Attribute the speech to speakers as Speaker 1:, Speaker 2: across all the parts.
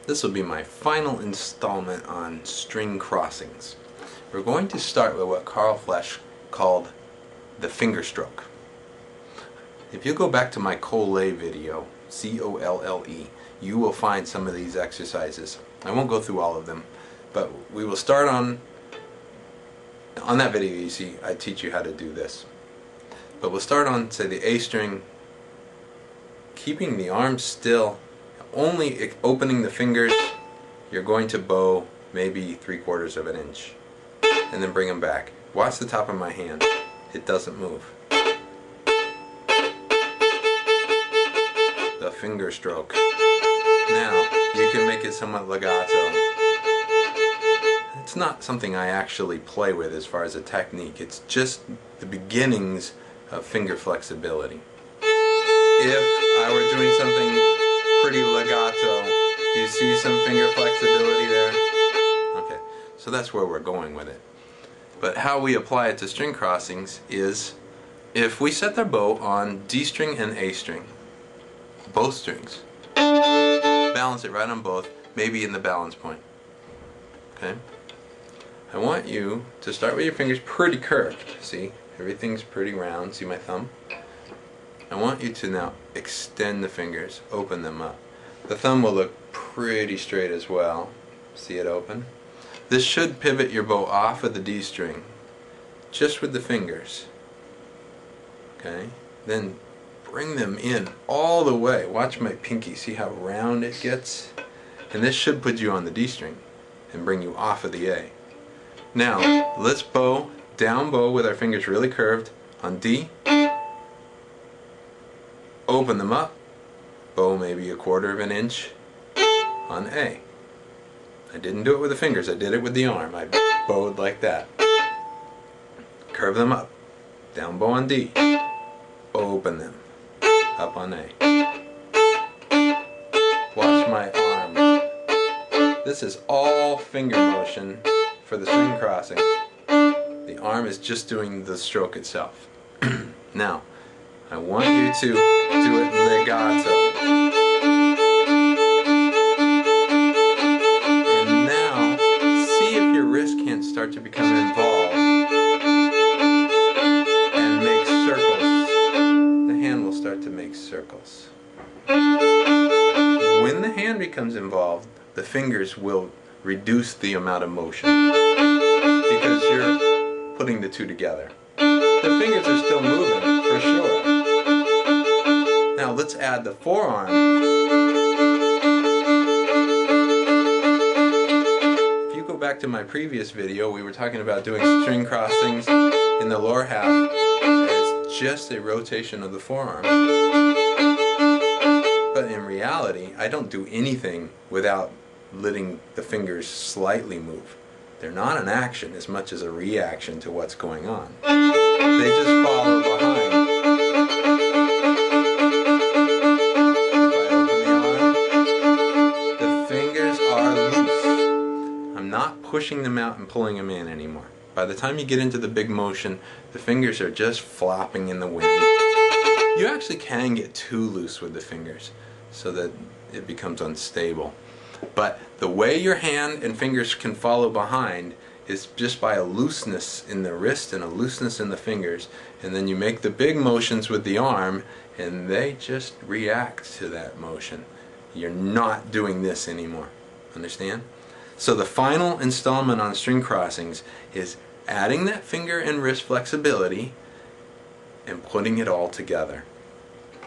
Speaker 1: This will be my final installment on string crossings. We're going to start with what Carl Flesch called the finger stroke. If you go back to my Colle video, C-O-L-L-E, you will find some of these exercises. I won't go through all of them, but we will start on that video. You see, I teach you how to do this. But we'll start on, say, the A string, keeping the arm still, only opening the fingers. You're going to bow maybe 3/4 of an inch, and then bring them back. Watch the top of my hand. It doesn't move. The finger stroke. Now, you can make it somewhat legato. It's not something I actually play with as far as a technique. It's just the beginnings of finger flexibility. If I were doing something pretty legato, do you see some finger flexibility there? Okay, so that's where we're going with it. But how we apply it to string crossings is if we set the bow on D string and A string, both strings, balance it right on both, maybe in the balance point. Okay? I want you to start with your fingers pretty curved. See? Everything's pretty round. See my thumb? I want you to now extend the fingers, open them up. The thumb will look pretty straight as well. See it open? This should pivot your bow off of the D string, just with the fingers. Okay? Then bring them in all the way. Watch my pinky. See how round it gets? And this should put you on the D string and bring you off of the A. Now, let's bow, down bow with our fingers really curved on D. Open them up. Bow maybe 1/4 of an inch on A. I didn't do it with the fingers, I did it with the arm. I bowed like that. Curve them up. Down bow on D. Open them. Up on A. Watch my arm. This is all finger motion for the string crossing. The arm is just doing the stroke itself. Now, I want you to do it legato. And now, see if your wrist can't start to become involved and make circles. The hand will start to make circles. When the hand becomes involved, the fingers will reduce the amount of motion because you're putting the two together. The fingers are still moving, for sure. Now let's add the forearm. If you go back to my previous video, we were talking about doing string crossings in the lower half. It's just a rotation of the forearm. But in reality, I don't do anything without letting the fingers slightly move. They're not an action as much as a reaction to what's going on. They just follow behind. If I open the arm, the fingers are loose. I'm not pushing them out and pulling them in anymore. By the time you get into the big motion, the fingers are just flopping in the wind. You actually can get too loose with the fingers so that it becomes unstable. But the way your hand and fingers can follow behind is just by a looseness in the wrist and a looseness in the fingers, and then you make the big motions with the arm and they just react to that motion. You're not doing this anymore. Understand? So the final installment on string crossings is adding that finger and wrist flexibility and putting it all together.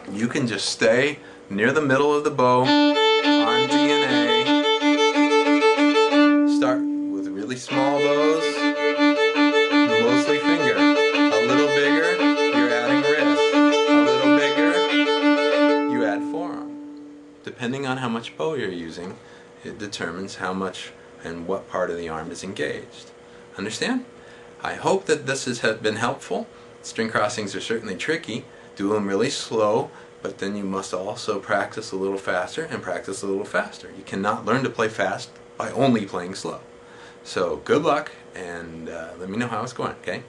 Speaker 1: You can just stay near the middle of the bow on D and A. Start with really small bows, mostly finger. A little bigger, you're adding wrist. A little bigger, you add forearm. Depending on how much bow you're using, it determines how much and what part of the arm is engaged. Understand? I hope that this has been helpful. String crossings are certainly tricky. Do them really slow, but then you must also practice a little faster and practice a little faster. You cannot learn to play fast by only playing slow. So good luck, and let me know how it's going, okay?